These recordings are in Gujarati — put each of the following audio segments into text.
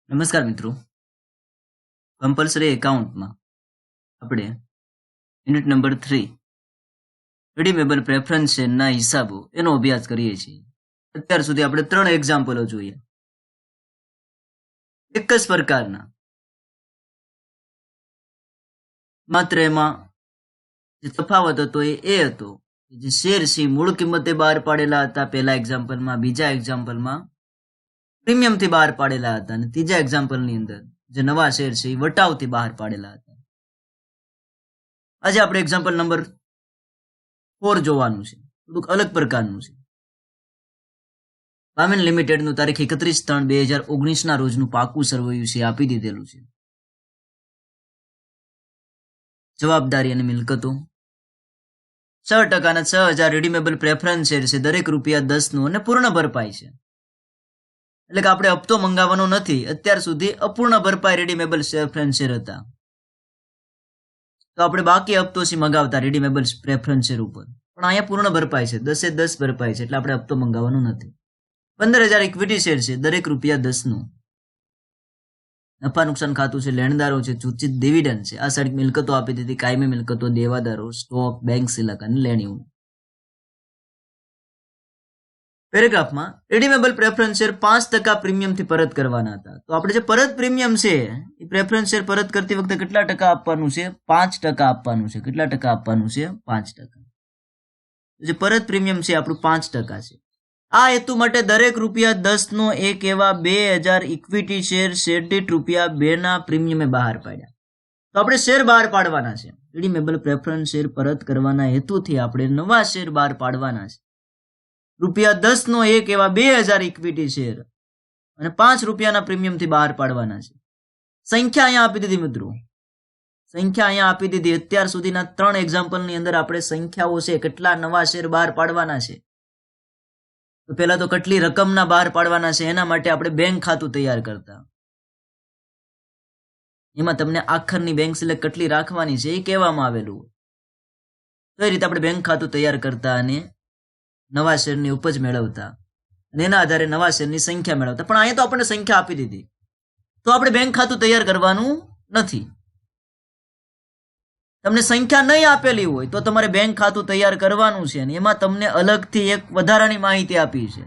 નમસ્કાર મિત્રો. કમ્પલસરી એકાઉન્ટમાં આપણે યુનિટ નંબર 3 રિડીમેબલ પ્રેફરન્સ શેરના હિસાબો એનો અભ્યાસ કરીએ છીએ. અત્યાર સુધી આપણે 3 એક્ઝામ્પલો જોઈએ. એક જ પ્રકારના, માત્ર એમાં જે તફાવત હતો એ હતો જે શેર સી મૂળ કિંમતે બહાર પાડેલા હતા પહેલા એક્ઝામ્પલમાં, બીજા એક્ઝામ્પલમાં પ્રીમિયમથી બહાર પાડેલા હતા અને ત્રીજા એક્ઝામ્પલની અંદર જે નવા શેર છે એ વટાવથી બહાર પાડેલા હતા. આજે આપણે એક્ઝામ્પલ નંબર 4 જોવાનું છે, થોડુંક અલગ પ્રકારનું છે. વામેન લિમિટેડનું તારીખ 31/3/2019 ના રોજનું પાકું સરવૈયું છે આપી દીધેલું છે. જવાબદારી અને મિલકતો 6% 6000 રિડીમેબલ પ્રેફરન્સ શેર છે, દરેક ₹10 નું અને પૂર્ણ ભરપાઈ છે. એટલે કે આપણે હપ્તો મંગાવવાનો નથી. અત્યાર સુધી અપૂર્ણ ભરપાઈ રિડીમેબલ પ્રેફરન્સ શેર હતા, તો આપણે બાકી હપ્તોથી મંગાવતા રિડીમેબલ પ્રેફરન્સ શેર ઉપર. પણ અહીંયા પૂર્ણ ભરપાઈ છે, 10/10 ભરપાઈ છે, એટલે આપણે હપ્તો મંગાવવાનો નથી. 15000 ઇક્વિટી શેર છે, દરેક ₹10 નું. નફા નુકસાન ખાતું છે, લેણદારો છે, સૂચિત ડિવિડન્ડ છે. આ સાઈડ મિલકતો આપી દીધી, કાયમી મિલકતો, દેવાદારો, સ્ટોક, બેંક સિલક અને લેણીઓ. પેરેગ્રાફમાં રિડીમેબલ પ્રેફરન્સ શેર 5% પ્રીમિયમથી પરત કરવાના હતા. તો આપણે જે પરત પ્રીમિયમ છે એ પ્રેફરન્સ શેર પરત કરતી વખતે કેટલા ટકા આપવાનું છે? 5% આપવાનું છે. કેટલા ટકા આપવાનું છે? 5%. જે પરત પ્રીમિયમ છે આપણું 5% છે. આ હેતુ માટે દરેક ₹10 નો એક એવા 2000 ઇક્વિટી શેર દીઠ ₹2 ના પ્રીમિયમે બહાર પાડ્યા. તો આપણે શેર બહાર પાડવાના છે. રિડીમેબલ પ્રેફરન્સ શેર પરત કરવાના હેતુથી આપણે નવા શેર બહાર પાડવાના છે. ₹10 નો એક એવા 2000 ઇક્વિટી શેર અને ₹5 પ્રીમિયમથી બહાર પાડવાના છે. સંખ્યા અહીંયા આપી દીધી મિત્રો, સંખ્યા અહીંયા આપી દીધી. અત્યાર સુધીના 3 એક્ઝામ્પલની અંદર આપણે સંખ્યાઓ છે કેટલા નવા શેર બહાર પાડવાના છે. તો પહેલા તો કેટલી રકમના બહાર પાડવાના છે એના માટે આપણે બેંક ખાતું તૈયાર કરતા. એમાં તમને આખરની બેંક સિલેક્ટ કેટલી રાખવાની છે એ કહેવામાં આવેલું. તો એ રીતે આપણે બેંક ખાતું તૈયાર કરતા અને નવા શેરની ઉપજ મેળવતા અને એના આધારે નવા શેરની સંખ્યા મેળવતા. પણ અહીંયા તો આપણને સંખ્યા આપી દીધી, તો આપણે બેંક ખાતું તૈયાર કરવાનું નથી. તમને સંખ્યા નહીં આપેલી હોય તો તમારે બેંક ખાતું તૈયાર કરવાનું છે. અને એમાં તમને અલગથી એક વધારાની માહિતી આપી છે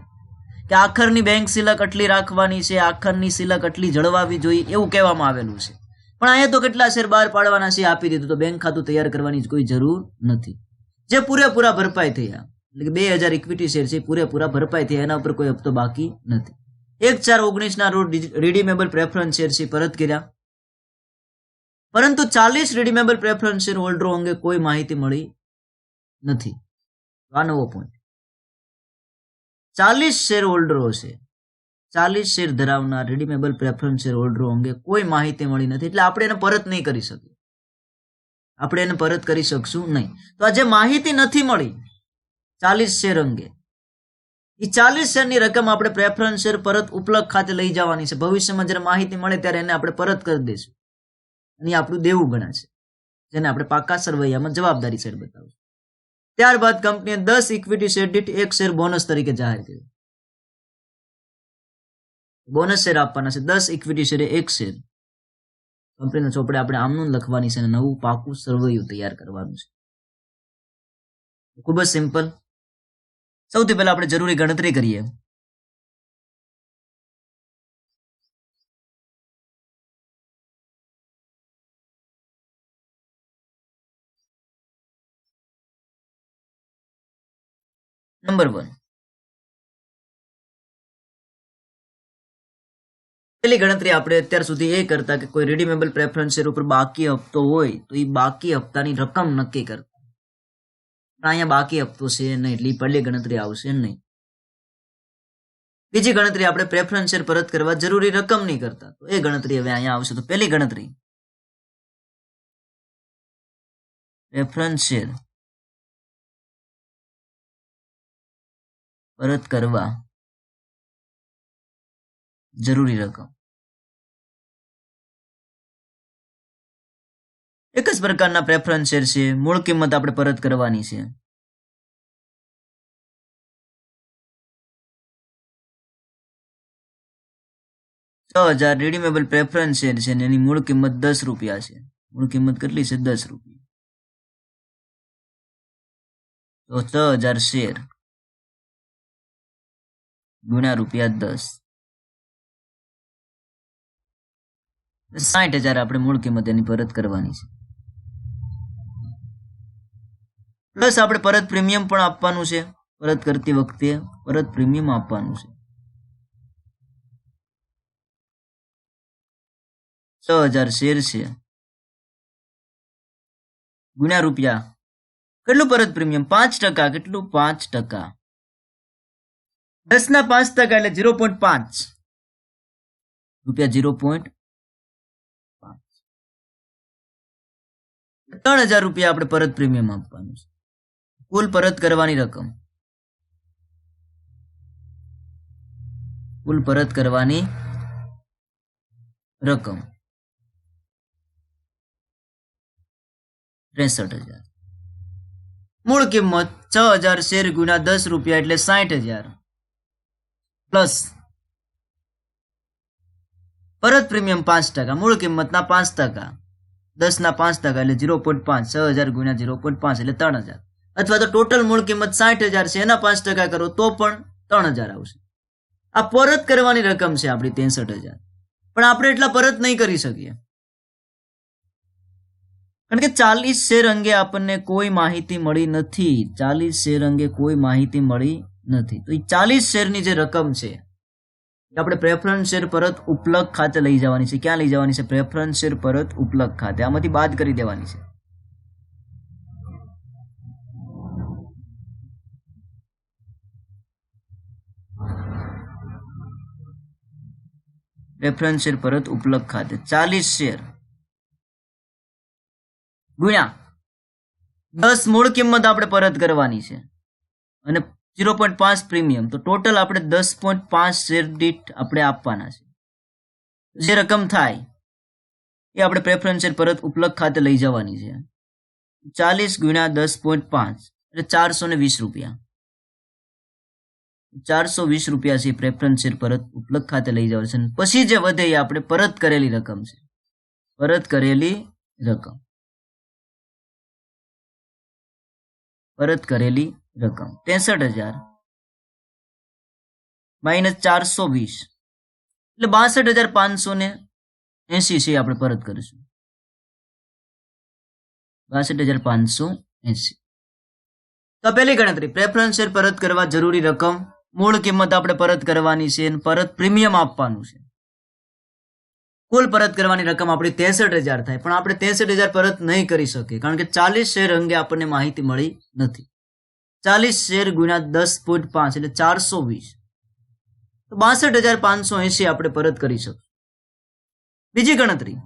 કે આખરની બેંક સિલક આટલી રાખવાની છે, આખરની સિલક આટલી જળવાવી જોઈએ એવું કહેવામાં આવેલું છે. પણ અહીંયા તો કેટલા શેર બહાર પાડવાના છે આપી દીધું, તો બેંક ખાતું તૈયાર કરવાની કોઈ જરૂર નથી. જે પૂરેપૂરા ભરપાઈ થયા, એટલે કે 2000 ઇક્વિટી શેર છે પૂરેપૂરા ભરપાઈ થયા, એના ઉપર કોઈ હપ્તો બાકી નથી. 1/4/19 ના રોજ રિડીમેબલ પ્રેફરન્સ શેર છે પરત કર્યા, પરંતુ 40 રિડીમેબલ પ્રેફરન્સ શેર હોલ્ડરો અંગે કોઈ માહિતી મળી નથી. આ નવો પોઈન્ટ. 40 શેર હોલ્ડરો છે, 40 શેર ધરાવનાર રિડીમેબલ પ્રેફરન્સ શેર હોલ્ડરો અંગે કોઈ માહિતી મળી નથી. એટલે આપણે એને પરત નહીં કરી શકીએ, આપણે એને પરત કરી શકશું નહીં. તો આ જે માહિતી નથી મળી 40 શેર અંગે, એ 40 શેરની રકમ આપણે પ્રેફરન્સ શેર પરત ઉપલક ખાતે લઈ જવાની છે. ભવિષ્યમાં જ્યારે માહિતી મળે ત્યારે એને આપણે પરત કરી દઈશું અને આપણું દેવું ગણાશે, જેને આપણે પાકા સરવૈયામાં જવાબદારી શેર બતાવશું. ત્યારબાદ કંપનીએ 10 ઇક્વિટી શેર દીઠ 1 શેર બોનસ તરીકે જાહેર કર્યું. બોનસ શેર આપવાના છે 10 ઇક્વિટી શેર 1 શેર. કંપનીના ચોપડે આપણે આમનું લખવાની છે અને નવું પાકું સરવૈયું તૈયાર કરવાનું છે. ખૂબ જ સિમ્પલ. સૌથી પહેલા આપણે જરૂરી ગણતરી કરીએ. નંબર 1, પેલી ગણતરી આપણે અત્યાર સુધી એ કરતા કે કોઈ રિડીમેબલ પ્રેફરન્સ શેર ઉપર બાકી હપ્તો હોય તો એ બાકી હપ્તાની રકમ નક્કી કરતા. પણ અહીંયા બાકી હપ્તો છે નહીં, એટલે પહેલી ગણતરી આવશે નહીં. બીજી ગણતરી આપણે પ્રેફરન્સ શેર પરત કરવા જરૂરી રકમ નહીં કરતા, તો એ ગણતરી હવે અહીંયા આવશે. તો પહેલી ગણતરી પ્રેફરન્સ શેર પરત કરવા જરૂરી રકમ. એક જ પ્રકારના પ્રેફરન્સ શેર છે, મૂળ કિંમત આપણે પરત કરવાની છે. 6000 रिडीमेबल प्रेफरन्स शेर છે ને એની મૂળ કિંમત 10 રૂપિયા છે. મૂળ કિંમત કેટલી છે? 10 રૂપિયા. તો 6000 શેર ગુણ્યા રૂપિયા 10, 60,000 આપણે મૂળ કિંમત એની પરત કરવાની છે. પ્લસ આપણે પરત પ્રીમિયમ પણ આપવાનું છે. પરત કરતી વખતે પરત પ્રીમિયમ આપવાનું છે. 6000 શેર છે ગુણ્યા રૂપિયા કેટલું પરત પ્રીમિયમ? 5%. કેટલું? 5%. 10 ના 5% એટલે 0.5 રૂપિયા. 0.5 3000 રૂપિયા આપણે પરત પ્રીમિયમ આપવાનું છે. કુલ પરત કરવાની રકમ, કુલ પરત કરવાની રકમ 63,000. મૂળ કિંમત 6000 શેર ગુણ્યા 10 રૂપિયા એટલે 60,000 પ્લસ પરત પ્રીમિયમ 5%. મૂળ કિંમતના 5%, 10 ના 5% એટલે 0.5. 6000 ગુણ્યા 0.5 એટલે 3000. અથવા તો ટોટલ મૂળ કિંમત 60,000 છે, એના 5% કરો તો પણ 3000 આવશે. આ પરત કરવાની રકમ છે આપણી 63,000. પણ આપણે એટલા પરત નહીં કરી શકીએ કારણ કે 40 શેર અંગે આપણને કોઈ માહિતી મળી નથી. 40 શેર અંગે કોઈ માહિતી મળી નથી. તો એ 40 શેરની જે રકમ છે એ આપણે પ્રેફરન્સ શેર પરત ઉપલક ખાતે લઈ જવાની છે. ક્યાં લઈ જવાની છે? પ્રેફરન્સ શેર પરત ઉપલક ખાતે. આમાંથી બાદ કરી દેવાની છે. પ્રેફરન્સ શેર પરત ઉપલક ખાતે 40 શેર ગુણ્યા 10 મૂળ કિંમત આપણે પરત કરવાની છે અને 0.5 પ્રીમિયમ. તો ટોટલ આપણે 10.5 શેર દીઠ આપણે આપવાના છે. જે રકમ થાય એ આપણે પ્રેફરન્સ શેર પરત ઉપલક ખાતે લઈ જવાની છે. 40 ગુણ્યા 10.5 એટલે 420 રૂપિયા. 420 રૂપિયા છે પ્રેફરન્સ શેર પરત ઉપલક ખાતે લઈ જવા છે. પછી જે વધે એ આપણે પરત કરેલી રકમ છે. પરત કરેલી રકમ, પરત કરેલી રકમ 63,000 માઇનસ 420 એટલે 62,580 છે આપણે પરત કરીશું. 62,580. તો પહેલી ગણતરી, પ્રેફરન્સ શેર પરત કરવા જરૂરી રકમ, મૂળ કિંમત આપણે પરત કરવાની છે, પરત પ્રીમિયમ આપવાનું છે. કુલ પરત કરવાની રકમ આપણી 63,000 થાય. પણ આપણે 63,000 પરત નહીં કરી શકીએ કારણ કે 40 શેર અંગે આપણને માહિતી મળી નથી. 40 શેર ગુણ્યા 10.5 એટલે 420. તો 62,580 આપણે પરત કરી શકીશું. બીજી ગણતરી,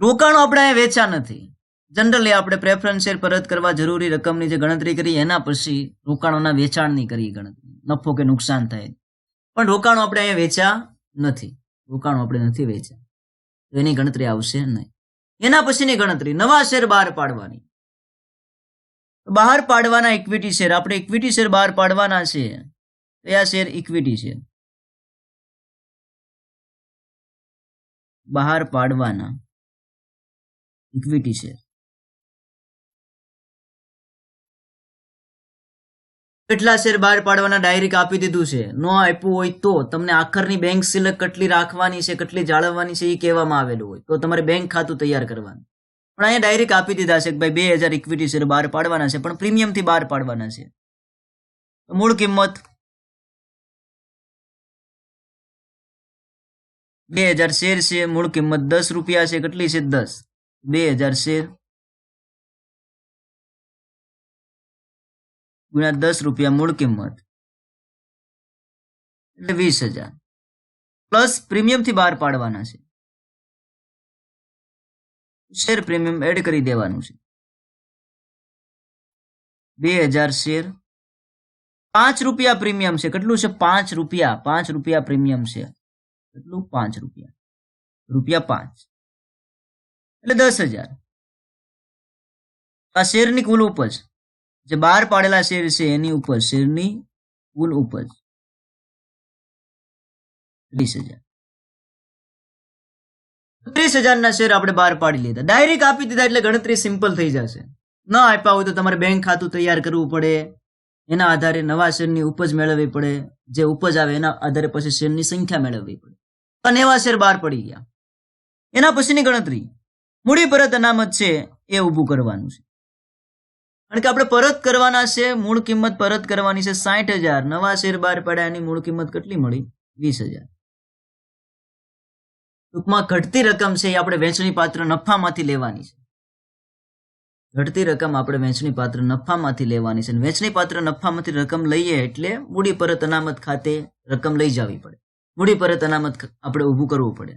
રોકાણો આપણે અહીંયા વેચ્યા નથી. જનરલી આપણે પ્રેફરન્સ શેર પરત કરવા જરૂરી રકમની જે ગણતરી કરી એના પછી રોકાણોના વેચાણની કરી ગણતરી, નફો કે નુકસાન થાય. પણ રોકાણો આપણે અહીંયા વેચ્યા નથી. રોકાણો આપણે નથી વેચ્યા તો એની ગણતરી આવશે નહીં. એના પછીની ગણતરી, નવા શેર બહાર પાડવાની. બહાર પાડવાના ઇક્વિટી શેર, આપણે ઇક્વિટી શેર બહાર પાડવાના છે. કયા શેર? ઇક્વિટી શેર બહાર પાડવાના. ઇક્વિટી શેર કેટલા શેર બહાર પાડવાના ડાયરેક્ટ આપી દીધું છે. ન આપ્યું હોય તો તમને આખરની બેંક સિલક કેટલી રાખવાની છે, કેટલી જાળવવાની છે એ કહેવામાં આવેલું હોય તો તમારે બેંક ખાતું તૈયાર કરવાનું. પણ અહીંયા ડાયરેક્ટ આપી દીધા છે કે ભાઈ 2000 ઇક્વિટી શેર બહાર પાડવાના છે, પણ પ્રીમિયમથી બહાર પાડવાના છે. મૂળ કિંમત 2000 શેર છે, મૂળ કિંમત 10 રૂપિયા છે. કેટલી છે? 10. 2000 શેર ગુણ્યા 10 રૂપિયા મૂળ કિંમત એટલે 20,000 પ્લસ પ્રીમિયમથી બહાર પાડવાના છે. શેર પ્રીમિયમ એડ કરી દેવાનું છે. 2000 શેર 5 રૂપિયા પ્રીમિયમ છે. કેટલું છે? 5 રૂપિયા. 5 રૂપિયા પ્રીમિયમ છે. કેટલું? 5 રૂપિયા. રૂપિયા 5 એટલે 10,000. આ શેરની કુલ ઉપજ જે બહાર પાડેલા શેર છે એની ઉપજ, શેરની કુલ ઉપજ 30,000. 30,000 શેર આપણે બહાર પાડી લીધા, ડાયરેક્ટ આપી દીધા એટલે ગણતરી સિમ્પલ થઈ જશે. ન આપ્યા હોય તો તમારે બેંક ખાતું તૈયાર કરવું પડે, એના આધારે નવા શેરની ઉપજ મેળવવી પડે, જે ઉપજ આવે એના આધારે પછી શેરની સંખ્યા મેળવવી પડે. અને એવા શેર બહાર પડી ગયા. એના પછીની ગણતરી મૂડી પરત અનામત છે એ ઊભું કરવાનું છે. કારણ કે આપણે પરત કરવાના છે, મૂળ કિંમત પરત કરવાની છે 60,000. નવા શેર બહાર પડ્યા, એની મૂળ કિંમત કેટલી મળી? 20,000. ટૂંકમાં ઘટતી રકમ છે એ આપણે વહેંચણી પાત્ર નફામાંથી લેવાની છે. ઘટતી રકમ આપણે વહેંચણી પાત્ર નફામાંથી લેવાની છે. વહેંચણી પાત્ર નફામાંથી રકમ લઈએ એટલે મૂડી પરત અનામત ખાતે રકમ લઈ જવી પડે. મૂડી પરત અનામત આપણે ઊભું કરવું પડે.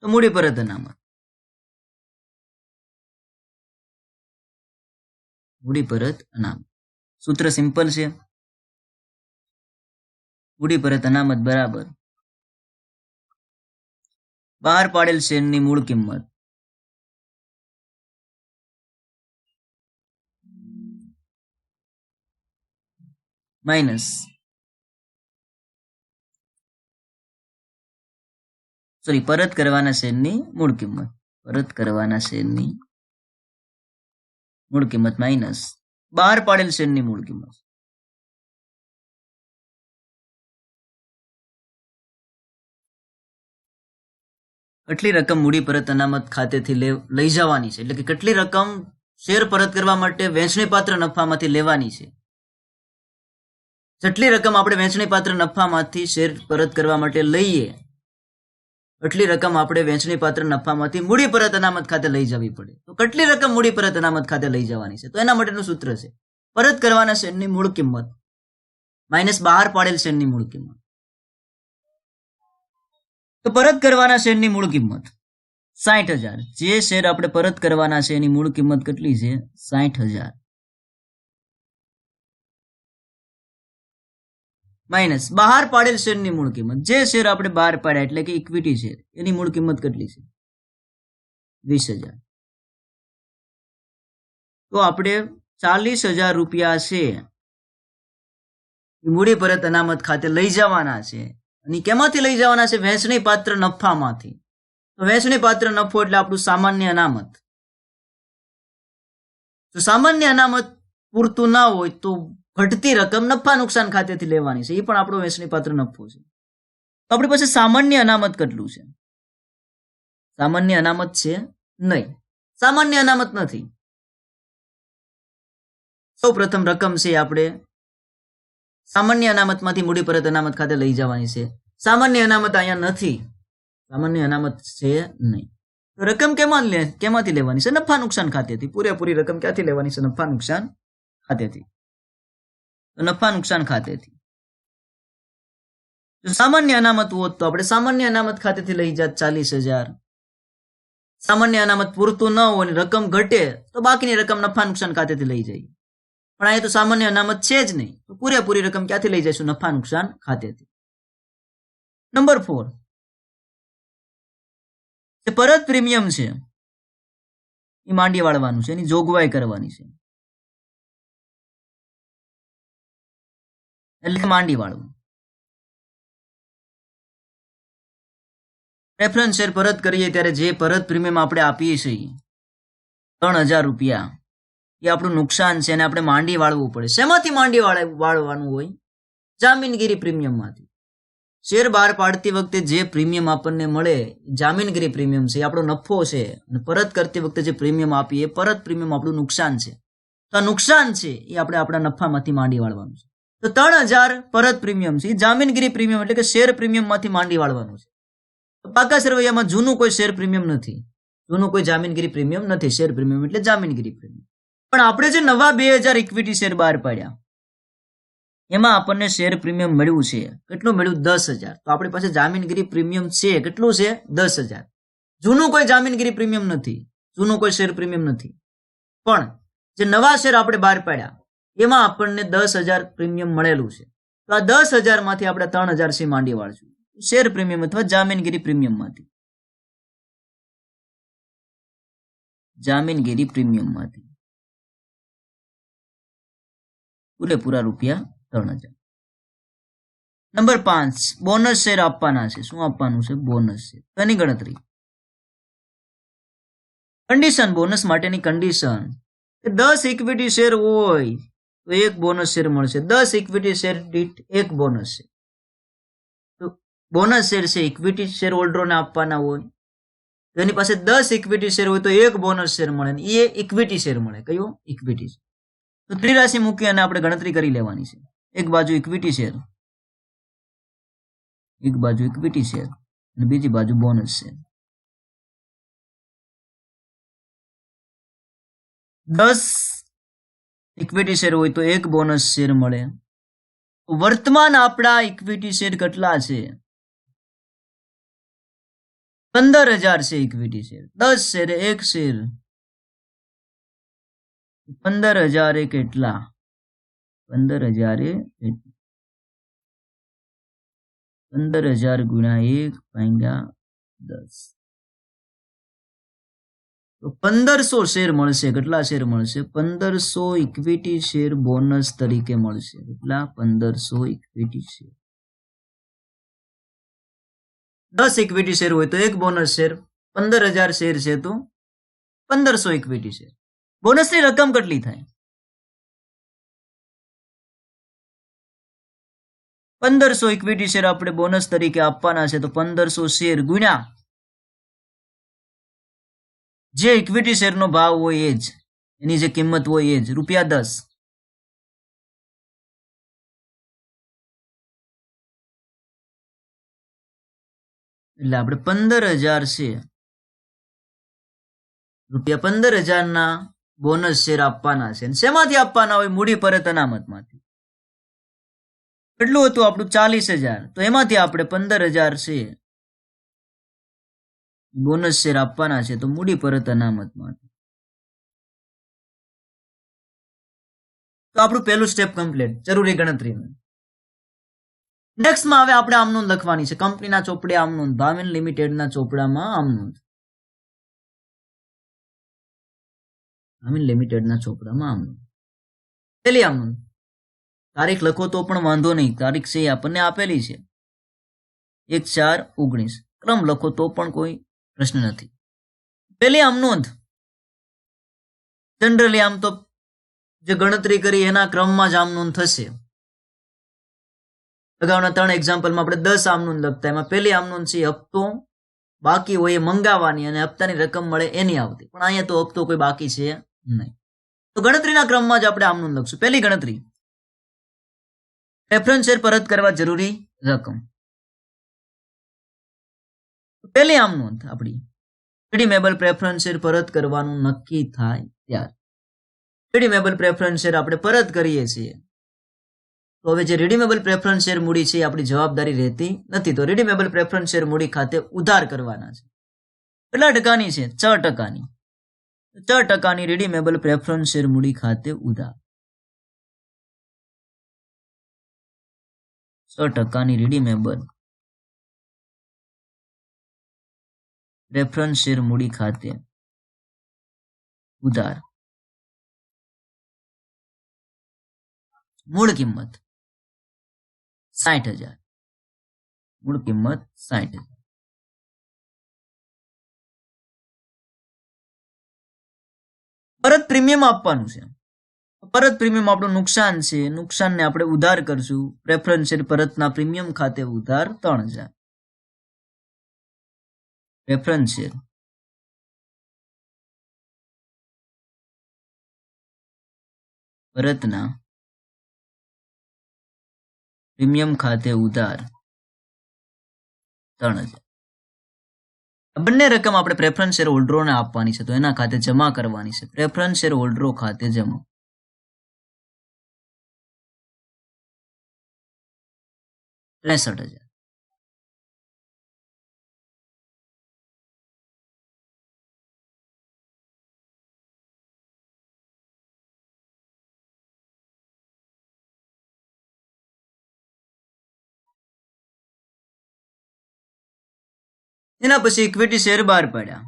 તો મૂડી પરત અનામત, મૂડી પરત અનામત સૂત્ર સિમ્પલ છે. મૂડી પરત અનામત બરાબર બહાર પાડેલ શેરની મૂળ કિંમત માઇનસ પરત કરવાના શેરની મૂળ કિંમત, પરત કરવાના શેરની મૂળ કિંમત માઇનસ બહાર પાડેલ શેરની મૂળ કિંમત. કેટલી રકમ મૂડી પરત અનામત ખાતેથી લઈ જવાની છે, એટલે કે કેટલી રકમ શેર પરત કરવા માટે વહેંચણી પાત્ર નફામાંથી લેવાની છે. જેટલી રકમ આપણે વહેંચણી પાત્ર નફામાંથી શેર પરત કરવા માટે લઈએ એટલી રકમ આપણે વહેંચણી પાત્ર નફામાંથી મૂડી પરત અનામત ખાતે લઈ જવી પડે. તો કેટલી રકમ મૂડી પરત અનામત ખાતે લઈ જવાની છે? તો એના માટેનું સૂત્ર છે પરત કરવાના શેરની મૂળ કિંમત માઇનસ બહાર પાડેલ શેરની મૂળ કિંમત. તો પરત કરવાના શેરની મૂળ કિંમત 60,000. જે શેર આપણે પરત કરવાના છે એની મૂળ કિંમત કેટલી છે? 60,000 માઇનસ બહાર પાડેલ શેરની મૂળ કિંમત. જે શેર આપણે બહાર પાડ્યા એટલે કે ઇક્વિટી શેર, એની મૂળ કિંમત કેટલી છે? 20,000. તો આપણે 40,000 રૂપિયા છે મૂડી પરત અનામત ખાતે લઈ જવાના છે. અને કેમાંથી લઈ જવાના છે? વહેંચણી પાત્ર નફામાંથી. તો વહેંચણી પાત્ર નફો એટલે આપણું સામાન્ય અનામત. તો સામાન્ય અનામત પૂરતું ના હોય તો ઘટતી રકમ નફા નુકસાન ખાતેથી લેવાની છે, એ પણ આપણો વહેંચણી પાત્ર નફો છે. તો આપણી પાસે સામાન્ય અનામત કેટલું છે? સામાન્ય અનામત છે નહીં, સામાન્ય અનામત નથી. સૌ પ્રથમ રકમ છે આપણે સામાન્ય અનામતમાંથી મૂડી પરત અનામત ખાતે લઈ જવાની છે. સામાન્ય અનામત અહીંયા નથી, સામાન્ય અનામત છે નહીં. તો રકમ કેમાંથી લેવાની છે? નફા નુકસાન ખાતેથી. પૂરેપૂરી રકમ ક્યાંથી લેવાની છે? નફા નુકસાન ખાતેથી. તો નફા નુકસાન ખાતેથી. જો સામાન્ય અનામત હોત તો આપણે સામાન્ય અનામત ખાતેથી લઈ જાત 40,000. સામાન્ય અનામત પૂરતું ન હોય ને રકમ ઘટે તો બાકીની રકમ નફા નુકસાન ખાતેથી લઈ જઈએ. પણ અહીંયા તો સામાન્ય અનામત છે જ નહીં, તો પૂરેપૂરી રકમ ક્યાંથી લઈ જઈશું? નફા નુકસાન ખાતેથી. નંબર 4, જે પરત પ્રીમિયમ છે એ માંડી વાળવાનું છે, એની જોગવાઈ કરવાની છે. એટલે માંડી વાળવું. પ્રેફરન્સ શેર પરત કરીએ ત્યારે જે પરત પ્રીમિયમ આપણે આપીએ છીએ 3,000 રૂપિયા, એ આપણું નુકસાન છે અને આપણે માંડી વાળવું પડે. શેમાંથી માંડી વાળવાનું હોય? જામીનગીરી પ્રીમિયમમાંથી. શેર બહાર પાડતી વખતે જે પ્રીમિયમ આપણને મળે જામીનગીરી પ્રીમિયમ છે, એ આપણો નફો છે. અને પરત કરતી વખતે જે પ્રીમિયમ આપીએ એ પરત પ્રીમિયમ આપણું નુકસાન છે. તો આ નુકસાન છે એ આપણે આપણા નફામાંથી માંડી વાળવાનું છે. તો 3,000 પરત પ્રીમિયમ છે, જામીનગીરી પ્રીમિયમ એટલે કે શેર પ્રીમિયમમાંથી માંડી વાળવાનું છે. પાકા સરવૈયામાં જૂનું કોઈ શેર પ્રીમિયમ નથી, જૂનું કોઈ જામીનગીરી પ્રીમિયમ નથી. શેર પ્રીમિયમ એટલે જામીનગીરી પ્રીમિયમ. પણ આપણે જે નવા 2,000 ઇક્વિટી શેર બહાર પાડ્યા એમાં આપણને શેર પ્રીમિયમ મળ્યું છે. કેટલું મળ્યું? 10,000. તો આપણી પાસે જામીનગીરી પ્રીમિયમ છે. કેટલું છે? 10,000. જૂનું કોઈ જામીનગીરી પ્રીમિયમ નથી, જૂનું કોઈ શેર પ્રીમિયમ નથી. પણ જે નવા શેર આપણે બહાર પાડ્યા એમાં આપણને 10,000 પ્રીમિયમ મળેલું છે. તો આ 10,000 માંથી આપણે 3,000 છે માંડી વાળશું શેર પ્રીમિયમ અથવા જામીનગીરી પ્રીમિયમમાંથી. જામીનગીરી પ્રીમિયમમાંથી પૂરેપૂરા રૂપિયા 3000. નંબર 5 બોનસ શેર આપવાના છે. શું આપવાનું છે? Bonus share. તેની ગણતરી. કન્ડિશન, બોનસ માટેની કન્ડિશન કે 10 ઇક્વિટી શેર હોય તો એક બોનસ શેર મળશે. 10 ઇક્વિટી શેર દીઠ એક બોનસ છે. તો બોનસ શેર છે ઇક્વિટી શેર હોલ્ડરોને આપવાના હોય. તો એની પાસે 10 ઇક્વિટી શેર હોય તો એક બોનસ શેર મળે, એ ઇક્વિટી શેર મળે. કયો? Equity share. તો ત્રિરાશિ મૂકી અને આપણે ગણતરી કરી લેવાની છે. એક બાજુ ઇક્વિટી શેર, એક બાજુ ઇક્વિટી શેર અને બીજી બાજુ બોનસ શેર. 10 ઇક્વિટી શેર હોય તો એક બોનસ શેર મળે. વર્તમાન આપણા ઇક્વિટી શેર કેટલા છે? 15,000 છે ઇક્વિટી શેર. 10 શેર, એક શેર, 15,000 એ કેટલા? 15,000 એ 15,000 ગુણ્યા 1 ભાગ્યા 10. તો 1500 શેર મળશે. કેટલા શેર મળશે? 1500 ઇક્વિટી શેર બોનસ તરીકે મળશે. કેટલા? 1500 ઇક્વિટી શેર. 10 ઇક્વિટી શેર હોય તો એક બોનસ શેર. 15,000 શેર છે તો 1500 ઇક્વિટી શેર. બોનસની રકમ કેટલી થાય? 1500 ઇક્વિટી શેર આપણે બોનસ તરીકે આપવાના છે તો 1500 શેર ગુણ્યા જે ઇક્વિટી શેરનો ભાવ હોય એ જ, એની જે કિંમત હોય એ જ, ₹10. એટલે આપણે 15,000 છે, ₹15,000 ના બોનસ શેર આપવાના છે. શેમાંથી આપવાના હોય? મૂડી પરત અનામતમાંથી. કેટલું હતું આપણું? 40,000. તો એમાંથી આપણે 15,000 છે બોનસ શેર આપવાના છે તો મૂડી પરત અનામતમાંથી. તો આપણું પહેલું સ્ટેપ કમ્પ્લીટ. જરૂરી ગણતરી. નેક્સ્ટમાં હવે આપણે આમનોંધ લખવાની છે. કંપનીના ચોપડે આમનોંધ, ભાવિન લિમિટેડના ચોપડામાં આમનોંધ, ભાવિન લિમિટેડના ચોપડામાં આમનોંધ. પહેલી આમનોંધ, તારીખ લખો તો પણ વાંધો નહીં, તારીખ છે આપણને આપેલી છે 1/4/19. ક્રમ લખો તો પણ કોઈ પ્રશ્ન નથી. પહેલી આમનોંધ જનરલી આમ તો જે ગણતરી કરી એના ક્રમમાં જ આમનોંધ થશે. અગાઉના 3 એક્ઝામ્પલમાં આપણે 10 આમનોંધ લખતા. એમાં પહેલી આમનોંધ છે હપ્તો બાકી હોય એ મંગાવવાની અને હપ્તાની રકમ મળે એની આવતી. પણ અહીંયા તો હપ્તો કોઈ બાકી છે નહીં. તો ગણતરીના ક્રમમાં જ આપણે આમનોંધ લખશું. પહેલી ગણતરી, પ્રેફરન્સ શેર પરત કરવા જરૂરી રકમ. પહેલી આમનોંધ આપણી રિડીમેબલ પ્રેફરન્સ શેર પરત કરવાનું નક્કી થાય ત્યારે. રિડીમેબલ પ્રેફરન્સ શેર આપણે પરત કરીએ છીએ તો હવે જે રિડીમેબલ પ્રેફરન્સ શેર મૂડી છે એ આપણી જવાબદારી રહેતી નથી. તો રિડીમેબલ પ્રેફરન્સ શેર મૂડી ખાતે ઉધાર કરવાના છે. કેટલા ટકાની છે? 6%. 6% રિડીમેબલ પ્રેફરન્સ શેર મૂડી ખાતે ઉધાર. 6% રિડીમેબલ પ્રેફરન્સ શેર મૂડી ખાતે ઉધાર. મૂળ કિંમત 60,000. મૂળ કિંમત 60,000. પરત પ્રીમિયમ આપવાનું છે. પરત પ્રીમિયમ આપણું નુકસાન છે, નુકસાનને આપણે ઉધાર કરશું. પ્રેફરન્સ શેર પરતના પ્રીમિયમ ખાતે ઉધાર 3,000. પ્રેફરન્સ શેર પરતના પ્રીમિયમ ખાતે ઉધાર 3,000. બંને રકમ આપણે પ્રેફરન્સ શેર હોલ્ડરોને આપવાની છે તો એના ખાતે જમા કરવાની છે. પ્રેફરન્સ શેર હોલ્ડરો ખાતે જમા. 63,000. એના પછી ઇક્વિટી શેર બહાર પાડ્યા.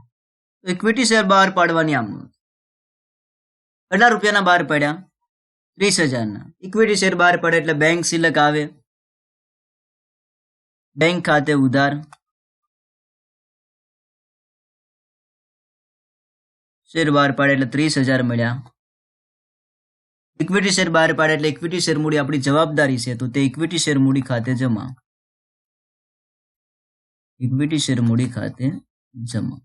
તો ઇક્વિટી શેર બહાર પાડવાની આમનોંધ. કેટલા રૂપિયાના બહાર પાડ્યા? 30,000 इक्विटी शेर बहार पड़े એટલે बैंक सिलक आवे, बैंक खाते उधार, शेर बहार पाड़े એટલે 30,000 મળ્યા। इक्विटी शेर बहार पाड़े એટલે इक्विटी शेर मूडी આપણી જવાબદારી છે, તો તે इक्विटी शेर मूडी खाते जमा, इक्विटी शेर मूडी खाते जमा।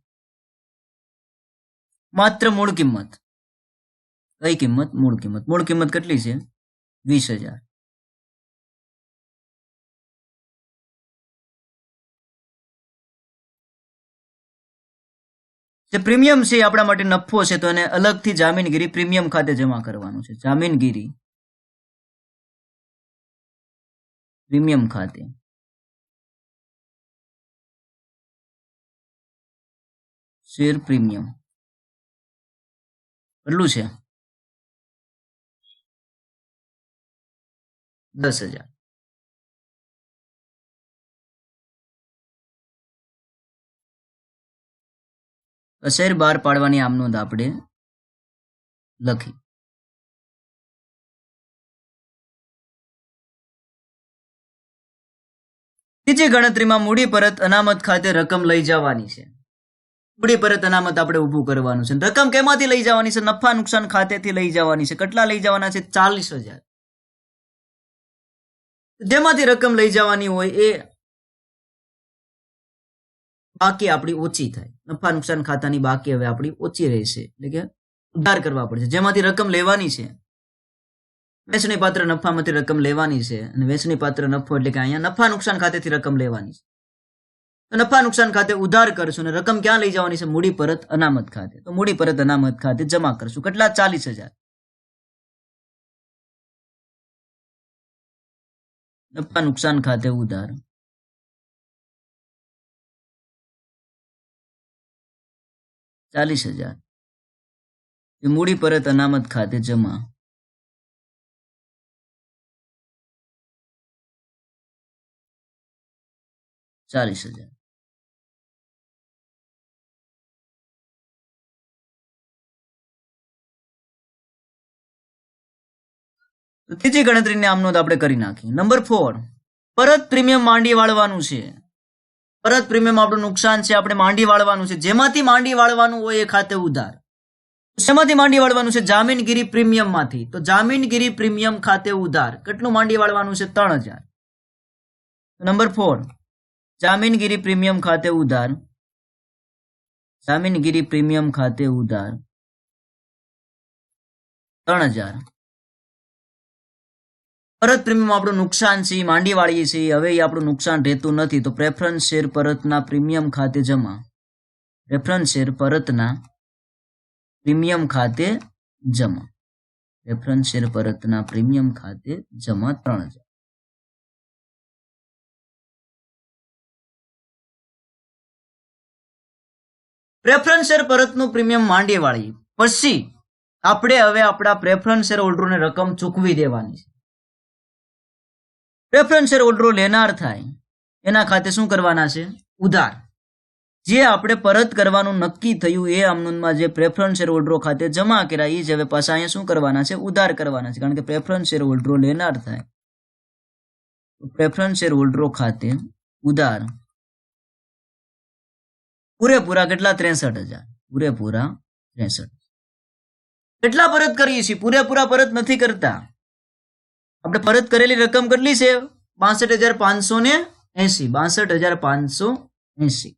मात्र मूळ किंमत, कई किंमत? मूळ किंमत। मूळ किंमत કેટલી છે? 20,000। જે પ્રીમિયમ છે આપણા માટે નફો છે, તો એને અલગથી જામીનગીરી પ્રીમિયમ ખાતે જમા કરવાનું છે। જામીનગીરી પ્રીમિયમ ખાતે શેર પ્રીમિયમ કેટલું છે? 10,000। શેર બહાર પાડવાની આમ નોંધ આપણે લખી। ત્રીજી ગણતરીમાં મૂડી પરત અનામત ખાતે રકમ લઈ જવાની છે। મૂડી પરત અનામત આપણે ઊભું કરવાનું છે। રકમ કેમાંથી લઈ જવાની છે? નફા નુકસાન ખાતેથી લઈ જવાની છે। કેટલા લઈ જવાના છે? 40,000। જેમાંથી રકમ લઈ જવાની હોય એ બાકી આપણી ઓછી થાય। નફા નુકસાન ખાતાની બાકી હવે આપણી ઓછી રહેશે, એટલે કે ઉધાર કરવા પડશે। જેમાંથી રકમ લેવાની છે, વેચણી પાત્ર નફામાંથી રકમ લેવાની છે, અને વેચણી પાત્ર નફો એટલે કે અહીંયા નફા નુકસાન ખાતેથી રકમ લેવાની છે। તો નફા નુકસાન ખાતે ઉધાર કરશું અને રકમ ક્યાં લઈ જવાની છે? મૂડી પરત અનામત ખાતે। તો મૂડી પરત અનામત ખાતે જમા કરશું। કેટલા? 40,000। નફા નુકસાન ખાતે ઉધાર, ₹40,000। મૂડી પરત અનામત ખાતે જમા, ₹40,000। ત્રીજી ગણતરીની આમ નોંધ આપણે કરી નાખી। નંબર 4, પરત પ્રીમિયમ માંડી વાળવાનું છે। પરત પ્રીમિયમ આપણું નુકસાન છે, આપણે માંડી વાળવાનું છે। જેમાંથી માંડી વાળવાનું હોય એ ખાતે ઉધાર। શેમાંથી માંડી વાળવાનું છે? જામીનગીરી પ્રીમિયમ માંથી। તો જામીનગીરી પ્રીમિયમ ખાતે ઉધાર કેટલું માંડી વાળવાનું છે? 3,000। નંબર 4, જામીનગીરી પ્રીમિયમ ખાતે ઉધાર, જામીનગીરી પ્રીમિયમ ખાતે ઉધાર 3,000। પરત પ્રીમિયમ આપણું નુકસાન છે, માંડી વાળીએ છીએ, હવે એ આપણું નુકસાન રહેતું નથી, તો પ્રેફરન્સ શેર પરતના પ્રીમિયમ ખાતે જમા, પ્રેફરન્સ શેર પરતના પ્રીમિયમ ખાતે જમા, પ્રેફરન્સ શેર પરતના પ્રીમિયમ ખાતે જમા 3,000। પ્રેફરન્સ શેર પરતનું પ્રીમિયમ માંડી વાળી પછી આપણે હવે આપણા પ્રેફરન્સ શેર હોલ્ડરોને રકમ ચૂકવી દેવાની છે। પ્રેફરન્સ શેર હોલ્ડરો લેનાર થાય એના ખાતે શું કરવાના છે? ઉધાર। જે આપણે પરત કરવાનું નક્કી થયું એ આમનોંધમાં જે પ્રેફરન્સ શેર હોલ્ડરો ખાતે જમા કર્યા એ જ હવે પાછા અહીંયા શું કરવાના છે? ઉધાર કરવાના છે, કારણ કે પ્રેફરન્સ શેર હોલ્ડરો લેનાર થાય। પ્રેફરન્સ શેર હોલ્ડરો ખાતે ઉધાર પૂરેપૂરા કેટલા? 63,000। પૂરેપૂરા 63। કેટલા પરત કરીએ છીએ? પૂરેપૂરા પરત નથી કરતા। આપણે પરત કરેલી રકમ કેટલી છે? 62,580। 62,580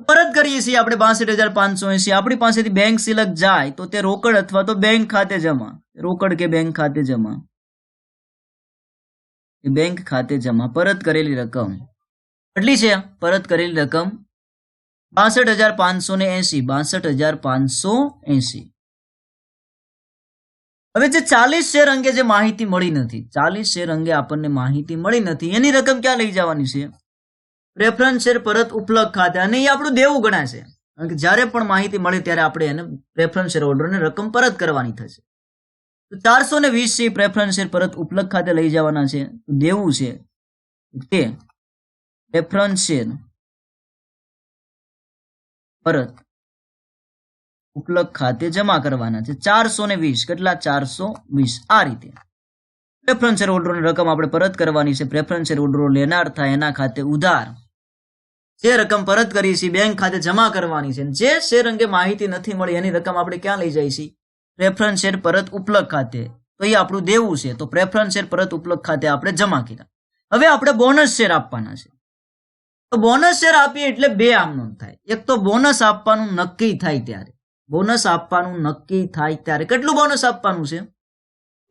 પરત કરીએ છીએ આપણે 62,580। આપણી પાસેથી બેંક સિલક જાય તો તે રોકડ અથવા તો બેંક ખાતે જમા, રોકડ કે બેંક ખાતે જમા, બેંક ખાતે જમા। પરત કરેલી રકમ કેટલી છે? પરત કરેલી રકમ 62,580। 62,580। હવે જે 40 શેર અંગે જે માહિતી મળી નથી, 40 શેર અંગે આપણને માહિતી મળી નથી, એની રકમ ક્યાં લઈ જવાની છે? પ્રેફરન્સ શેર પરત ઉપલબ્ધ ખાતે, અને એ આપણું દેવું ગણાશે, કારણ કે જ્યારે પણ માહિતી મળે ત્યારે આપણે એને પ્રેફરન્સ શેર હોલ્ડરને રકમ પરત કરવાની થશે। તો 420 છે પ્રેફરન્સ શેર પરત ઉપલબ્ધ ખાતે લઈ જવાના છે, દેવું છે તે પ્રેફરન્સ શેર પરત ઉપલક ખાતે જમા કરવાના છે 420. કેટલા? 420. આ રીતે પ્રેફરન્સ શેર હોલ્ડરોની રકમ આપણે પરત કરવાની છે. પ્રેફરન્સ શેર હોલ્ડરો લેનાર થાય એના ખાતે ઉધાર જે રકમ પરત કરી છે બેંક ખાતે જમા કરવાની છે. જે શેર અંગે માહિતી નથી મળી એની રકમ આપણે ક્યાં લઈ જાય છે? પ્રેફરન્સ શેર પરત ઉપલક ખાતે. તો એ આપણું દેવું છે, તો પ્રેફરન્સ શેર પરત ઉપલક ખાતે આપણે જમા કર્યા. હવે આપણે બોનસ શેર આપવાના છે. તો બોનસ શેર આપીએ એટલે બે આમનો થાય. એક તો બોનસ આપવાનું નક્કી થાય ત્યારે, બોનસ આપવાનું નક્કી થાય ત્યારે કેટલું બોનસ આપવાનું છે?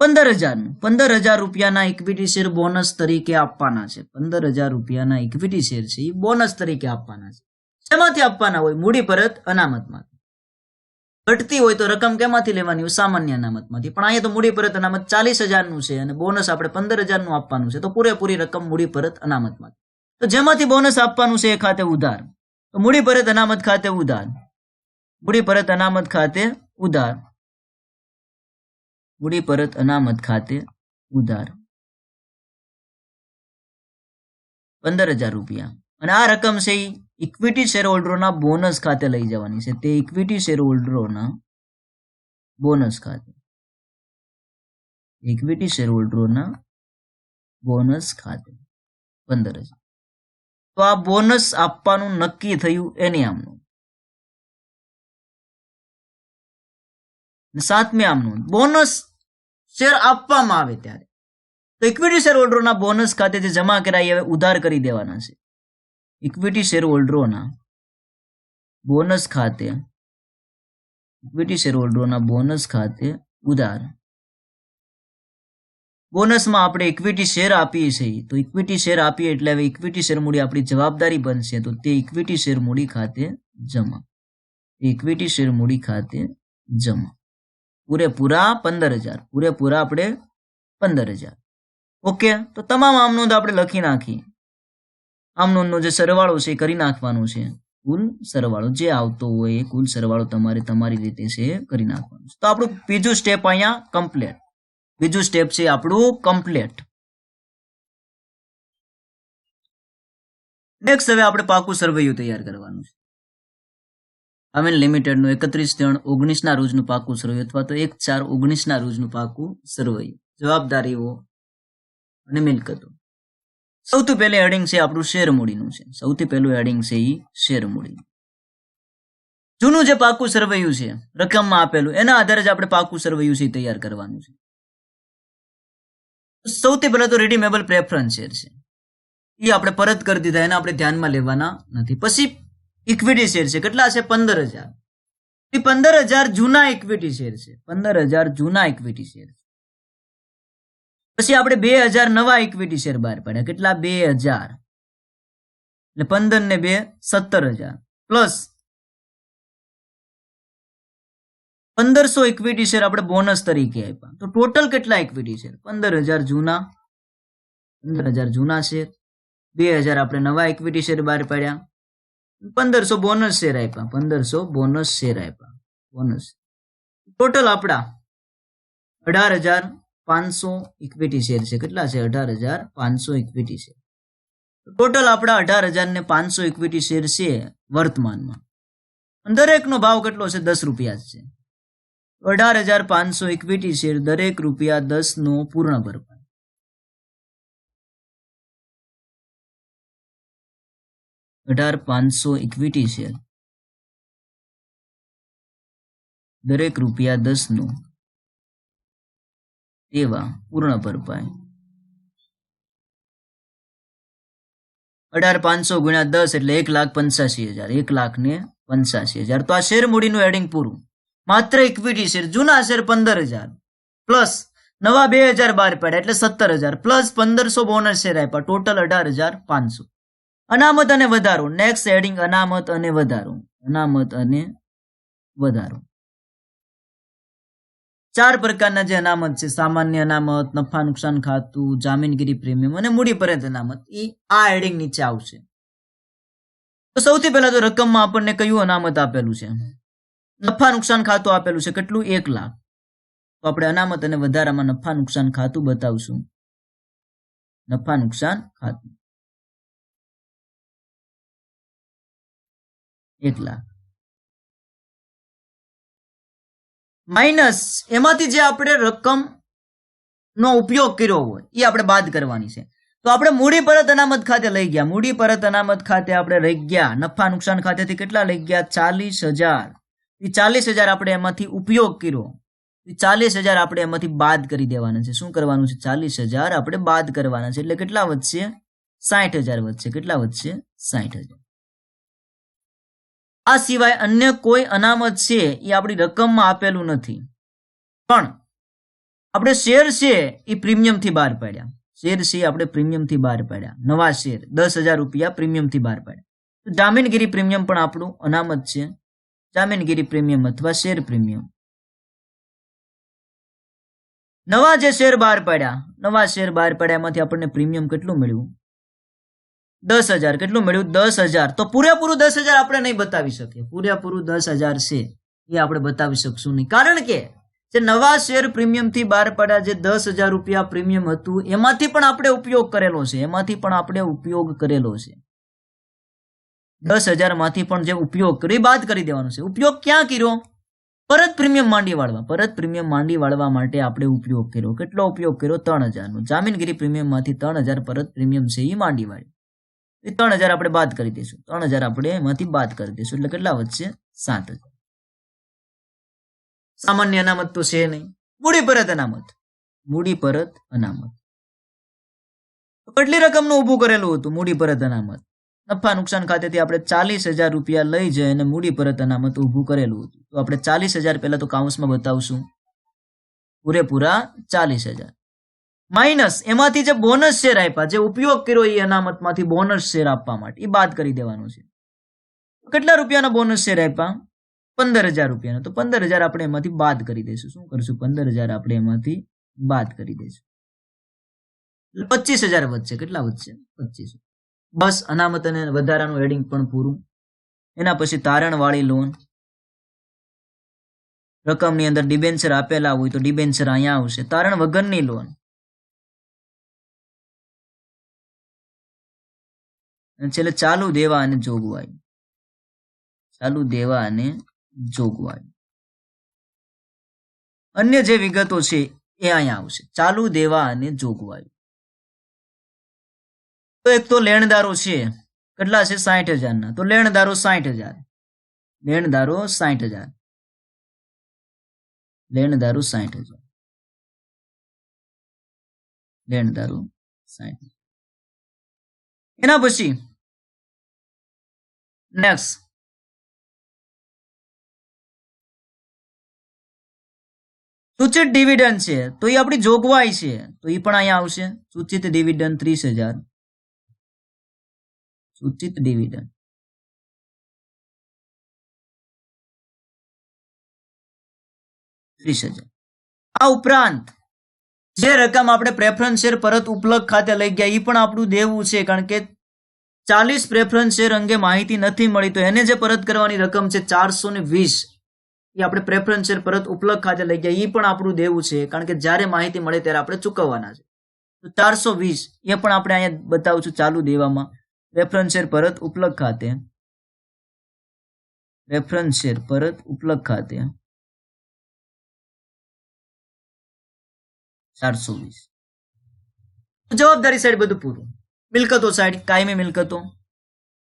15,000. 15,000 રૂપિયાના ઇક્વિટી શેર બોનસ તરીકે આપવાના છે. 15,000 રૂપિયાના ઇક્વિટી શેર છે એ બોનસ તરીકે આપવાના છે. શેમાંથી આપવાના હોય? મૂડી પરત અનામતમાંથી. ઘટતી હોય તો રકમ કેમાંથી લેવાની હોય? સામાન્ય અનામતમાંથી. પણ અહીંયા તો મૂડી પરત અનામત 40,000નું છે અને બોનસ આપણે 15,000નું આપવાનું છે, તો પૂરેપૂરી રકમ મૂડી પરત અનામતમાંથી. તો જેમાંથી બોનસ આપવાનું છે એ ખાતે ઉધાર. તો મૂડી પરત અનામત ખાતે ઉધાર. મૂડી પરત અનામત ખાતે ઉધાર. મૂડી પરત અનામત ખાતે ઉધાર 15,000 રૂપિયા. અને આ રકમ છે એ ઇક્વિટી શેર હોલ્ડરોના બોનસ ખાતે લઈ જવાની છે. તે ઇક્વિટી શેર હોલ્ડરોના બોનસ ખાતે. ઇક્વિટી શેર હોલ્ડરોના બોનસ ખાતે 15,000. તો આ બોનસ આપવાનું નક્કી થયું એની આમનું. સાતમી આમનું બોનસ શેર આપવામાં આવે ત્યારે તો ઇક્વિટી શેર હોલ્ડરોના બોનસ ખાતે જે જમા કરાય હવે ઉધાર કરી દેવાના છે. ઇક્વિટી શેર હોલ્ડરોના બોનસ ખાતે, ઇક્વિટી શેર હોલ્ડરોના બોનસ ખાતે ઉધાર. બોનસમાં આપણે ઇક્વિટી શેર આપીએ છીએ, તો ઇક્વિટી શેર આપીએ એટલે હવે ઇક્વિટી શેર મૂડી આપણી જવાબદારી બનશે, તો તે ઇક્વિટી શેર મૂડી ખાતે જમા. ઇક્વિટી શેર મૂડી ખાતે જમા. પૂરેપૂરા 15,000. પૂરેપૂરા આપણે 15,000. ઓકે, તો તમામ આમનોંધ આપણે લખી નાખી. આમનોંધનો જે સરવાળો છે એ કરી નાખવાનો છે. કુલ સરવાળો જે આવતો હોય એ કુલ સરવાળો તમારે તમારી રીતે છે કરી નાખવાનો છે. તો આપણું બીજું સ્ટેપ અહીંયા કમ્પ્લીટ. બીજું સ્ટેપ છે આપણું કમ્પ્લીટ. નેક્સ્ટ હવે આપણે પાકું સર્વેયું તૈયાર કરવાનું છે. આમેન લિમિટેડનું 31/3/19 રોજનું પાકું સર્વેયું અથવા તો 1/4/19 રોજનું પાકું સર્વેયું. જવાબદારીઓ અને મિલકતો. સૌથી પહેલે હેડિંગ છે આપણું શેર મૂડીનું છે. સૌથી પહેલું હેડિંગ છે એ શેર મૂડી. જૂનું જે પાકું સર્વેયું છે રકમમાં આપેલું એના આધારે જ આપણે પાકું સર્વેયું છે તૈયાર કરવાનું છે. સૌથી પહેલા તો રિડીમેબલ પ્રેફરન્સ શેર છે એ આપણે પરત કરી દીધા, એને આપણે ધ્યાનમાં લેવાના નથી. પછી ઇક્વિટી શેર છે, કેટલા છે? 15,000. એ 15,000 જૂના ઇક્વિટી શેર છે. 15,000 જૂના ઇક્વિટી શેર. પછી આપણે 2,000 નવા ઇક્વિટી શેર બહાર પાડ્યા. કેટલા? 2,000. એટલે 15 ને 2 17,000 પ્લસ 1,500 ઇક્વિટી શેર આપણે બોનસ તરીકે આપ્યા. તો ટોટલ કેટલા ઇક્વિટી શેર? 15,000 જૂના, 15,000 જૂના શેર, 2,000 આપણે નવા ઇક્વિટી શેર બહાર પાડ્યા, 1,500 બોનસ શેર આપ્યા. 1,500 બોનસ શેર આપ્યા. બોનસ ટોટલ આપણા 18,500 ઇક્વિટી શેર છે. કેટલા છે? 18,500 ઇક્વિટી શેર. ટોટલ આપણા 18,500 ઇક્વિટી શેર છે વર્તમાનમાં. દરેકનો ભાવ કેટલો છે? 10 રૂપિયા છે. 18,500 ઇક્વિટી શેર, દરેક રૂપિયા 10 નો પૂર્ણ ભરપાઈ. 18,500 ઇક્વિટી શેર, દરેક રૂપિયા 10 નો એવા પૂર્ણ ભરપાઈ. 18,500 ગુણ્યા 10 એટલે 1,85,000. 1,85,000. તો આ શેર મૂડીનું હેડિંગ પૂરું. માત્ર ઇક્વિટી શેર, જૂના શેર 15,000 પ્લસ નવા 2,000 બહાર પાડ્યા એટલે 17,000 પ્લસ 1,500 બોનસ શેર આપ્યા. ટોટલ 18,500. અનામત અને વધારો. નેક્સ્ટ હેડિંગ અનામત અને વધારો. અનામત અને વધારો. 4 પ્રકારના જે અનામત છે, સામાન્ય અનામત, નફા નુકસાન ખાતું, જામીનગીરી પ્રીમિયમ અને મૂડી પરત અનામત, એ આ હેડિંગ નીચે આવશે. તો સૌથી પહેલા તો રકમમાં આપણને કયું અનામત આપેલું છે? નફા નુકસાન ખાતું આપેલું છે. કેટલું? 1 લાખ. તો આપણે અનામત અને વધારામાં નફા નુકસાન ખાતું બતાવશું. નફા નુકસાન ખાતું 1 લાખ. માઇનસ એમાંથી જે આપણે રકમ નો ઉપયોગ કર્યો હોય એ આપણે બાદ કરવાની છે. તો આપણે મૂડી પરત અનામત ખાતે લઈ ગયા. મૂડી પરત અનામત ખાતે આપણે લઈ ગયા. નફા નુકસાન ખાતેથી કેટલા લઈ ગયા? 40,000. એ 40,000 આપણે એમાંથી ઉપયોગ કર્યો. 40,000 આપણે એમાંથી બાદ કરી દેવાના છે. શું કરવાનું છે? 40,000 આપણે બાદ કરવાના છે. એટલે કેટલા વધશે? 60,000 વધશે. કેટલા વધશે? 60,000. આ સિવાય અન્ય કોઈ અનામત છે એ આપણી રકમમાં આપેલું નથી, પણ આપણે શેર છે એ પ્રીમિયમથી બહાર પાડ્યા. શેર છે આપણે પ્રીમિયમથી બહાર પાડ્યા. નવા શેર 10,000 રૂપિયા પ્રીમિયમથી બહાર પાડ્યા. તો જામીનગીરી પ્રીમિયમ પણ આપણું અનામત છે. જામીનગીરી પ્રીમિયમ અથવા શેર પ્રીમિયમ. નવા જે શેર બહાર પાડ્યા, નવા શેર બહાર પાડ્યા એમાંથી આપણને પ્રીમિયમ કેટલું મળ્યું? 10,000. કેટલું મળ્યું? 10,000. તો પૂરેપૂરું 10,000 આપણે નહીં બતાવી શકીએ. પૂરેપૂરું 10,000 છે એ આપણે બતાવી શકશું નહીં, કારણ કે જે નવા શેર પ્રીમિયમથી બહાર પાડ્યા, જે 10,000 રૂપિયા પ્રીમિયમ હતું એમાંથી પણ આપણે ઉપયોગ કરેલો છે. એમાંથી પણ આપણે ઉપયોગ કરેલો છે. 10,000 માંથી પણ જે ઉપયોગ કર્યો એ બાદ કરી દેવાનો છે. ઉપયોગ ક્યાં કર્યો? પરત પ્રીમિયમ માંડી વાળવા. પરત પ્રીમિયમ માંડી વાળવા માટે આપણે ઉપયોગ કર્યો. કેટલો ઉપયોગ કર્યો? 3,000 નો. જામીનગીરી પ્રીમિયમ માંથી 3,000 પરત પ્રીમિયમ છે એ માંડી વાળી. 3,000 આપણે બાદ કરી દઈશું. 3,000 આપણે એમાંથી બાદ કરી દઈશું. એટલે કેટલા વધશે? 7,000. સામાન્ય અનામત તો છે નહીં. મૂડી પરત અનામત. મૂડી પરત અનામત કેટલી રકમનું ઊભું કરેલું હતું? મૂડી પરત અનામત નફા નુકસાન ખાતેથી આપણે 40,000 રૂપિયા લઈ જઈ અને મૂડી પરત અનામત ઊભું કરેલું હતું. તો આપણે 40,000 પહેલા તો કાઉન્સમાં બતાવશું. પૂરેપૂરા 40,000 માઇનસ એમાંથી જે બોનસ શેર આપ્યા, જે ઉપયોગ કર્યો એ અનામતમાંથી બોનસ શેર આપવા માટે એ બાદ કરી દેવાનું છે. કેટલા રૂપિયાનો બોનસ શેર આપ્યા? 15,000 રૂપિયાનો. તો 15,000 આપણે એમાંથી બાદ કરી દઈશું. શું કરશું? 15,000 આપણે એમાંથી બાદ કરી દઈશું. 25,000 વધશે. કેટલા વધશે? 25. બસ અનામત અને વધારાનું એડિંગ પણ પૂરું. એના પછી તારણ વાળી લોન. રકમની અંદર ડિબેન્ચર આપેલા હોય તો ડિબેન્ચર અહીંયા આવશે. તારણ વગરની લોન. છેલ્લે ચાલુ દેવા અને જોગવાઈ. ચાલુ દેવા અને જોગવાઈ. અન્ય જે વિગતો છે એ અહીંયા આવશે. ચાલુ દેવા અને જોગવાઈ. તો એક તો લેણદારો છે. કેટલા છે? 60,000 ના. તો લેણદારો 60,000. લેણદારો 60,000. લેણદારો 60,000. લેણદારો 60,000. એના પછી નેક્સ્ટ સૂચિત ડિવિડન્ડ છે. તો એ આપણી જોગવાઈ છે, તો એ પણ અહીંયા આવશે. સૂચિત ડિવિડન્ડ 30,000. સૂચિત ડિવિડન્ડ 30,000. આ ઉપરાંત જે રકમ આપણે પ્રેફરન્સ શેર પરત ઉપલબ્ધ ખાતે લઈ ગયા એ પણ આપણું દેવું છે, કારણ કે 40 પ્રેફરન્સ શેર અંગે માહિતી નથી મળી, તો એને જે પરત કરવાની રકમ છે 420 એ આપણે પ્રેફરન્સ શેર પરત ઉપલબ્ધ ખાતે લઈ ગયા એ પણ આપણું દેવું છે, કારણ કે જ્યારે માહિતી મળે ત્યારે આપણે ચૂકવવાના છે. તો 420 એ પણ આપણે અહીંયા બતાવું છું ચાલુ દેવામાં. પ્રેફરન્સ શેર પરત ઉપલબ્ધ ખાતે. પ્રેફરન્સ શેર પરત ઉપલબ્ધ ખાતે 420. જવાબદારી સાઈડ બધું પૂરું. મિલકતો સાઈડ કાયમી મિલકતો.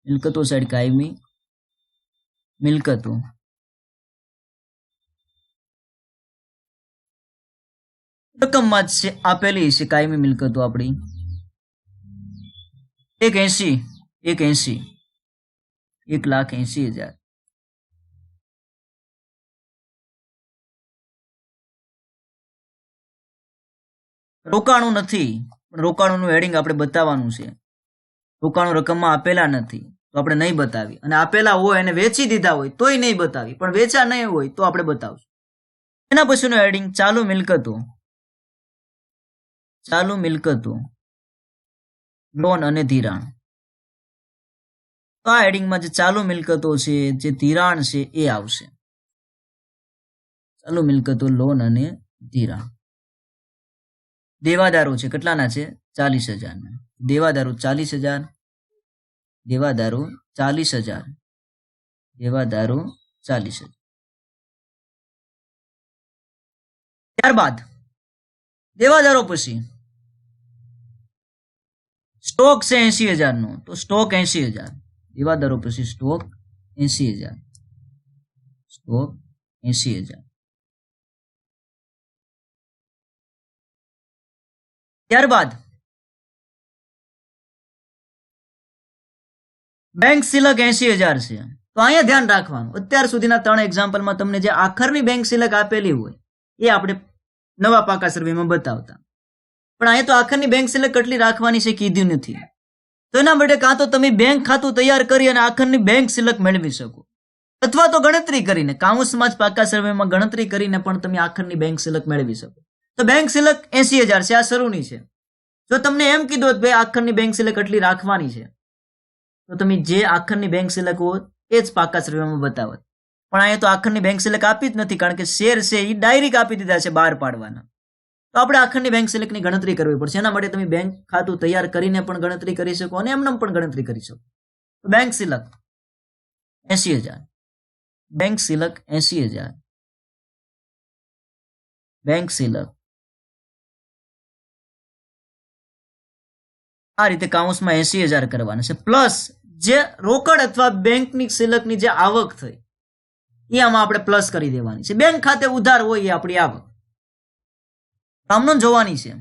મિલકતો સાઈડ કાયમી મિલકતો. રકમમાં જ આપેલી છે કાયમી મિલકતો આપણી 1,80,000. રોકાણું નથી, પણ રોકાણુંનું હેડિંગ આપણે બતાવવાનું છે. રોકાણું રકમમાં આપેલા નથી તો આપણે નહીં બતાવી, અને આપેલા હોય અને વેચી દીધા હોય તોય નહીં બતાવી, પણ વેચા નહીં હોય તો આપણે બતાવશું. એના પછીનું હેડિંગ ચાલુ મિલકતો. ચાલુ મિલકતો, લોન અને ધિરાણ. તો આ હેડિંગમાં જે ચાલુ મિલકતો છે, જે ધિરાણ છે એ આવશે. ચાલુ મિલકતો, લોન અને ધિરાણ. દેવાદારો છે કેટલાના છે? 40,000. દેવાદારો 40,000. દેવાદારો 40,000. દેવાદારો 40,000. ત્યારબાદ દેવાદારો પછી સ્ટોક છે 80,000 નો, તો સ્ટોક 80,000, દેવાદારો પછી સ્ટોક 80,000, સ્ટોક 80,000. ત્યારબાદ બેંક સિલક 80,000 છે. તો અહીંયા ધ્યાન રાખવાનું, અત્યાર સુધીના 3 એક્ઝામ્પલમાં તમને જે આખરની બેંક સિલક આપેલી હોય એ આપણે નવા પાકા સર્વેમાં બતાવતા, પણ અહીંયા તો આખરની બેંક સિલક કેટલી રાખવાની છે કીધું નથી. તો એના માટે કાં તો તમે બેંક ખાતું તૈયાર કરી અને આખરની બેંક સિલક મેળવી શકો, અથવા તો ગણતરી કરીને કાઉન્સમાં જ પાકા સર્વેમાં ગણતરી કરીને પણ તમે આખરની બેંક સિલક મેળવી શકો. તો બેંક સિલક 80,000 છે, આ શરૂની છે. જો તમને એમ કીધું કે ભાઈ આખરની બેંક સિલક એટલી રાખવાની છે, તો તમે જે આખરની બેંક સિલક હોય એ જ પાકા સર્વેમાં બતાવત. પણ અહીંયા તો આખરની બેંક સિલક આપી જ નથી, કારણ કે શેર છે એ ડાયરેક્ટ આપી દીધા છે બહાર પાડવાના. તો આપણે આખરની બેંક સિલકની ગણતરી કરવી પડશે. એના માટે તમે બેંક ખાતું તૈયાર કરીને પણ ગણતરી કરી શકો અને એમને પણ ગણતરી કરી શકો. તો બેંક સિલક 80,000, બેંક સિલક 80,000, બેંક સિલક આ રીતે કાઉન્સમાં 80,000 કરવાના છે, પ્લસ જે રોકડ અથવા બેંકની સિલકની જે આવક થઈ એ આમાં આપણે પ્લસ કરી દેવાની છે. બેંક ખાતે ઉધાર હોય એ આપણી આવક આમનો જોવાની છે.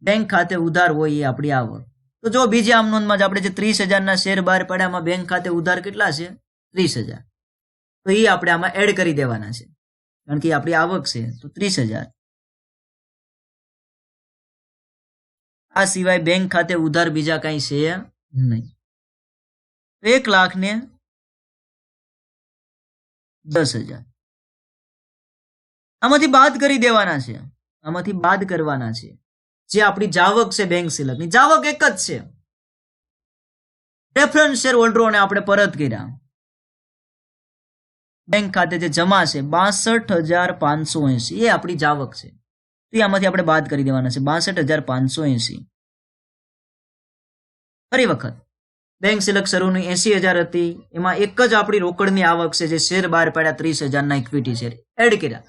બેંક ખાતે ઉધાર હોય એ આપણી આવક. તો જો બીજી આમ નોંધમાં જ આપણે જે 30,000 શેર બહાર પડ્યામાં બેંક ખાતે ઉધાર કેટલા છે? 30,000. તો એ આપણે આમાં એડ કરી દેવાના છે, કારણ કે આપણી આવક છે. તો 30,000. આ સિવાય બેંક ખાતે ઉધાર બીજા કઈ છે નહીં. 1,10,000 આમાંથી બાદ કરી દેવાના છે, આમાંથી બાદ કરવાના છે જે આપણી જાવક છે બેંક સિલકની. જાવક એક જ છે, પ્રેફરન્સ શેર હોલ્ડરોને આપણે પરત કર્યા. બેંક ખાતે જે જમા છે 62,580 એ આપણી જાવક છે. તો આમાંથી આપણે બાદ કરી દેવાના છે 62,580. ફરી વખત બેંક સિલક શરૂની 80,000 હતી, એમાં એક જ આપણી રોકડની આવક છે જે શેર બહાર પડ્યા 30,000 ના ઇક્વિટી શેર એડ કર્યા.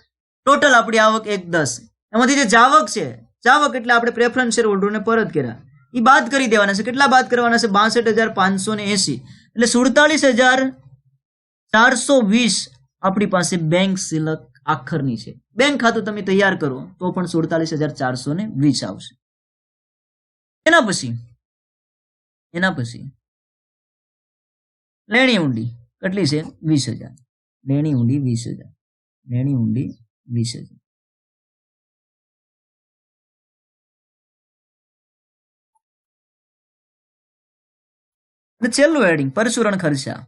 ટોટલ આપણી આવક 1,10. એમાંથી જે જાવક છે, જાવક એટલે આપણે પ્રેફરન્સ શેર હોલ્ડરને પરત કર્યા, એ બાદ કરી દેવાના છે. કેટલા બાદ કરવાના છે? 62,580. એટલે 47,420 આપણી પાસે બેંક સિલક આખરની છે. બેંક ખાતું તમે તૈયાર કરો તો પણ 47,420 આવશે. એના પછી લેણી ઊંડી કેટલી છે? 20,000. લેણી ઊંડી 20,000. લેણી ઊંડી 20,000. છેલ્લું હેડિંગ પરચુરણ ખર્ચા.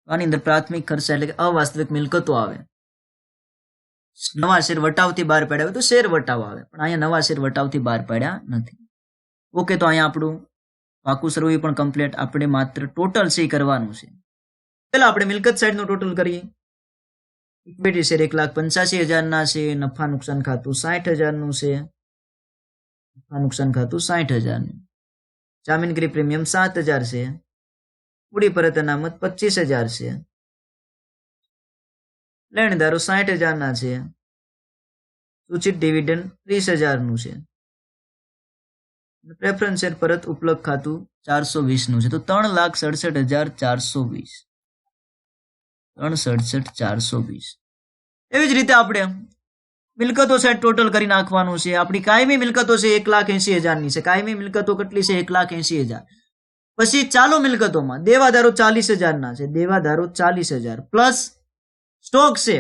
આની અંદર પ્રાથમિક ખર્ચા એટલે કે અવાસ્તવિક મિલકતો આવે. નવા શેર વટાવથી બહાર પાડ્યા હોય તો શેર વટાવ આવે, પણ અહીંયા નવા શેર વટાવથી બહાર પાડ્યા નથી. ઓકે, તો અહીંયા આપણું પાકું સર્વે પણ કમ્પ્લીટ. આપણે માત્ર ટોટલ છે કરવાનું છે. પેલા આપણે મિલકત સાઈડનું ટોટલ કરીએ. ઇક્વિટી શેર 1,85,000 ના છે. નફા નુકસાન ખાતું 60,000 નું છે. નફા નુકસાન ખાતું 60,000 નું. જામીનગીરી પ્રીમિયમ 7,000 છે. પૂરી પરત અનામત 25,000 છે. લેણદારો 60,000 ના છે. સૂચિત ડિવિડન્ડ 30,000 નું છે. પ્રેફરન્સ શેર પરત ઉપલબ્ધ ખાતું 420 નું છે. તો 3,67,420. 3,67,420. એવી જ રીતે આપણે મિલકતો સાઈડ ટોટલ કરી નાખવાનું છે. આપણી કાયમી મિલકતો છે 1,80,000 ની છે. કાયમી મિલકતો કેટલી છે? 1,80,000. પછી ચાલુ મિલકતોમાં દેવાદારો 40,000 ના છે. દેવાદારો 40,000 પ્લસ સ્ટોક છે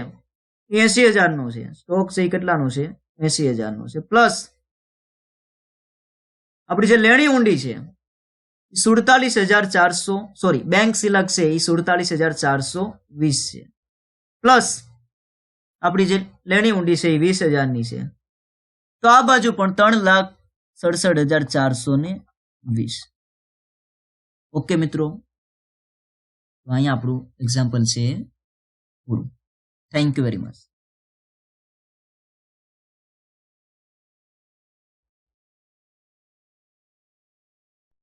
80,000 નો છે. સ્ટોક છે એ કેટલાનો છે? 80,000 નો છે. પ્લસ આપણી જે લેણી ઊંડી છે 47,400 બેંક સિલક છે એ 47,420 છે. પ્લસ આપણી જે લેણી ઊંડી છે એ 20,000 ની છે. તો આ બાજુ પણ 3,67,420. ઓકે મિત્રો, અહીંયા આપણું એક્ઝામ્પલ છે પૂરું. Thank you very much.